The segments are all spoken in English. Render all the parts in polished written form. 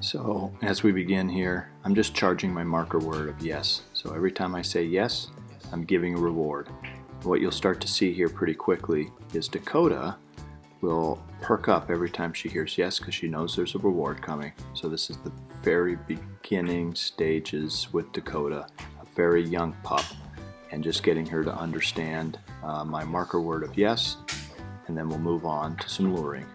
So as we begin here, I'm just charging my marker word of yes. So every time I say yes, I'm giving a reward. What you'll start to see here pretty quickly is Dakota will perk up every time she hears yes because she knows there's a reward coming. So this is the very beginning stages with Dakota, a very young pup, and just getting her to understand my marker word of yes, and then we'll move on to some luring.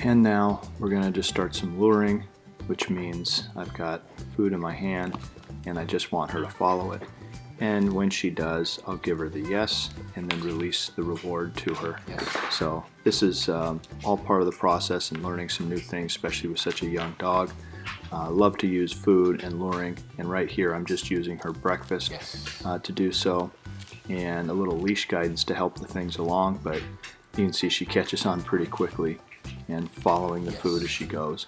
And now we're going to just start some luring, which means I've got food in my hand and I just want her to follow it. And when she does, I'll give her the yes and then release the reward to her. So this is all part of the process and learning some new things, especially with such a young dog. Love to use food and luring, and right here I'm just using her breakfast to do so, and a little leash guidance to help the things along, but you can see she catches on pretty quickly and following the food as she goes.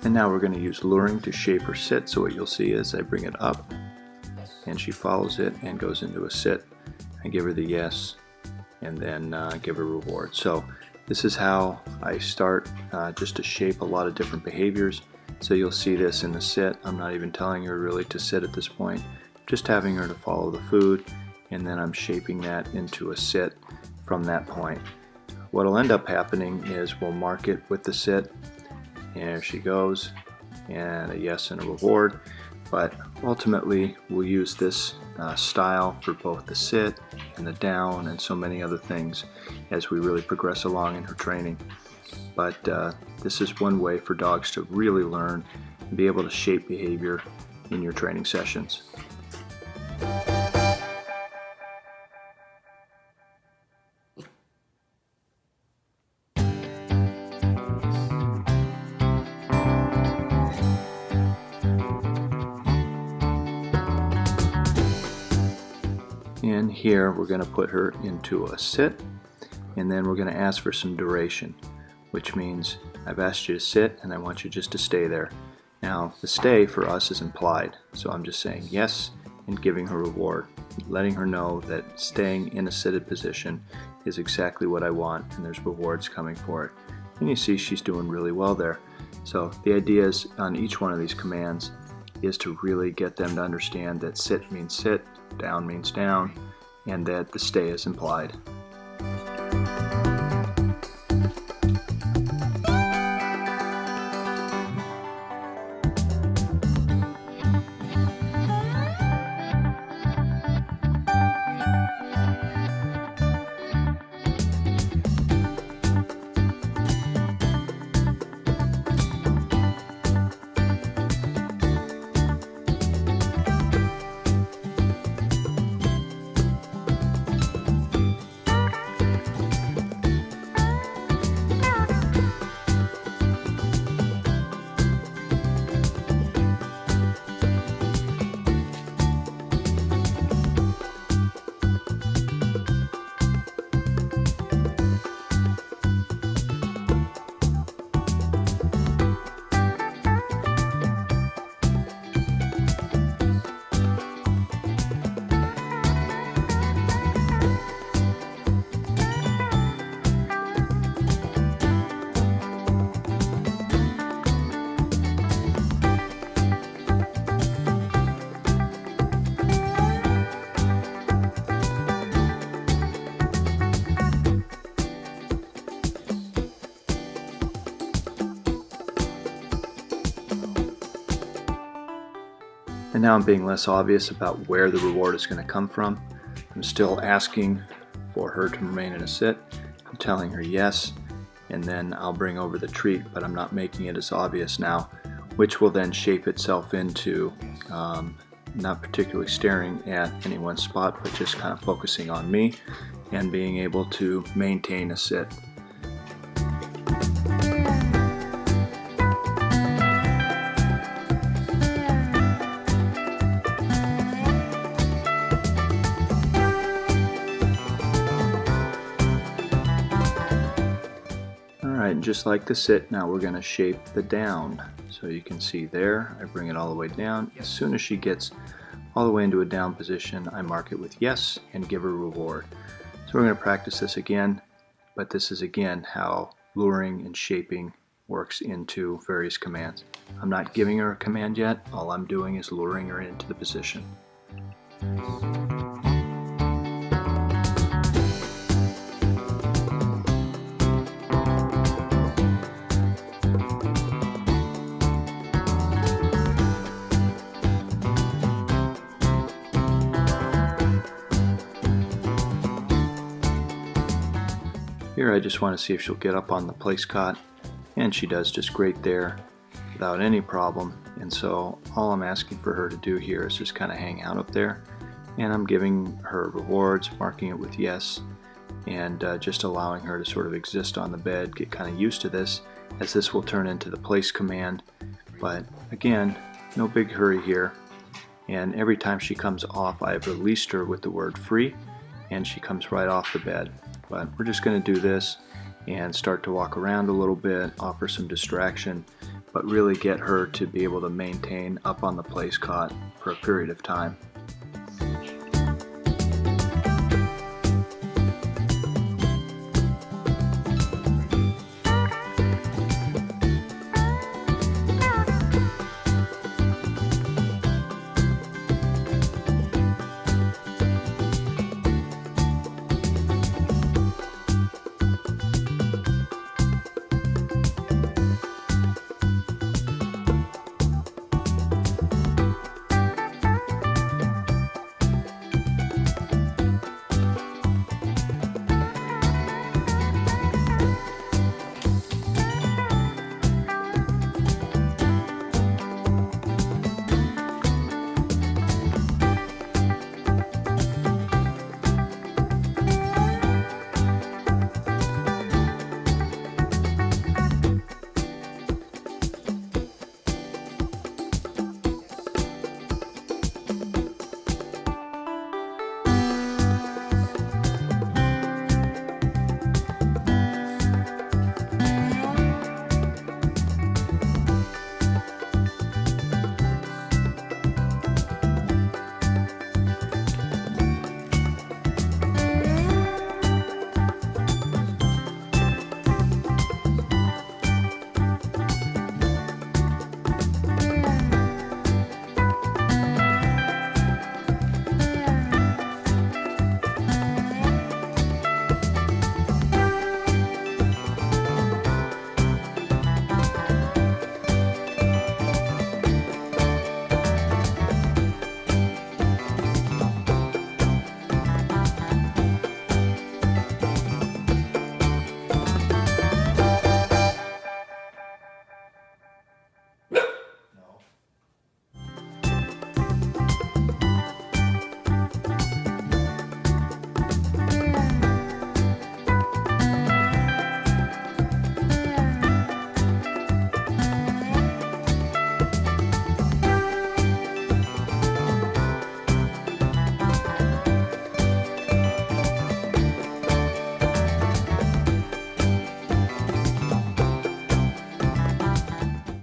And now we're going to use luring to shape her sit. So what you'll see is I bring it up and she follows it and goes into a sit. I give her the yes and then give her reward. So this is how I start just to shape a lot of different behaviors. So you'll see this in the sit. I'm not even telling her really to sit at this point, just having her to follow the food, and then I'm shaping that into a sit from that point. What'll end up happening is we'll mark it with the sit. And there she goes, and a yes and a reward. But ultimately we'll use this style for both the sit and the down and so many other things as we really progress along in her training. But this is one way for dogs to really learn and be able to shape behavior in your training sessions. And here we're going to put her into a sit, and then we're going to ask for some duration, which means I've asked you to sit and I want you just to stay there. Now the stay for us is implied, so I'm just saying yes and giving her reward, letting her know that staying in a seated position is exactly what I want and there's rewards coming for it. And you see she's doing really well there. So the idea is on each one of these commands is to really get them to understand that sit means sit, down means down, and that the stay is implied. And now I'm being less obvious about where the reward is going to come from. I'm still asking for her to remain in a sit. I'm telling her yes, and then I'll bring over the treat, but I'm not making it as obvious now, which will then shape itself into not particularly staring at any one spot, but just kind of focusing on me and being able to maintain a sit. Alright, just like the sit, now we're going to shape the down. So you can see there, I bring it all the way down. As soon as she gets all the way into a down position, I mark it with yes and give her a reward. So we're going to practice this again, but this is again how luring and shaping works into various commands. I'm not giving her a command yet, all I'm doing is luring her into the position. Here I just want to see if she'll get up on the place cot, and she does just great there without any problem. And so all I'm asking for her to do here is just kind of hang out up there, and I'm giving her rewards, marking it with yes, and just allowing her to sort of exist on the bed, get kind of used to this, as this will turn into the place command. But again, no big hurry here, and every time she comes off, I've released her with the word free, and she comes right off the bed. But we're just going to do this and start to walk around a little bit, offer some distraction, but really get her to be able to maintain up on the place cot for a period of time.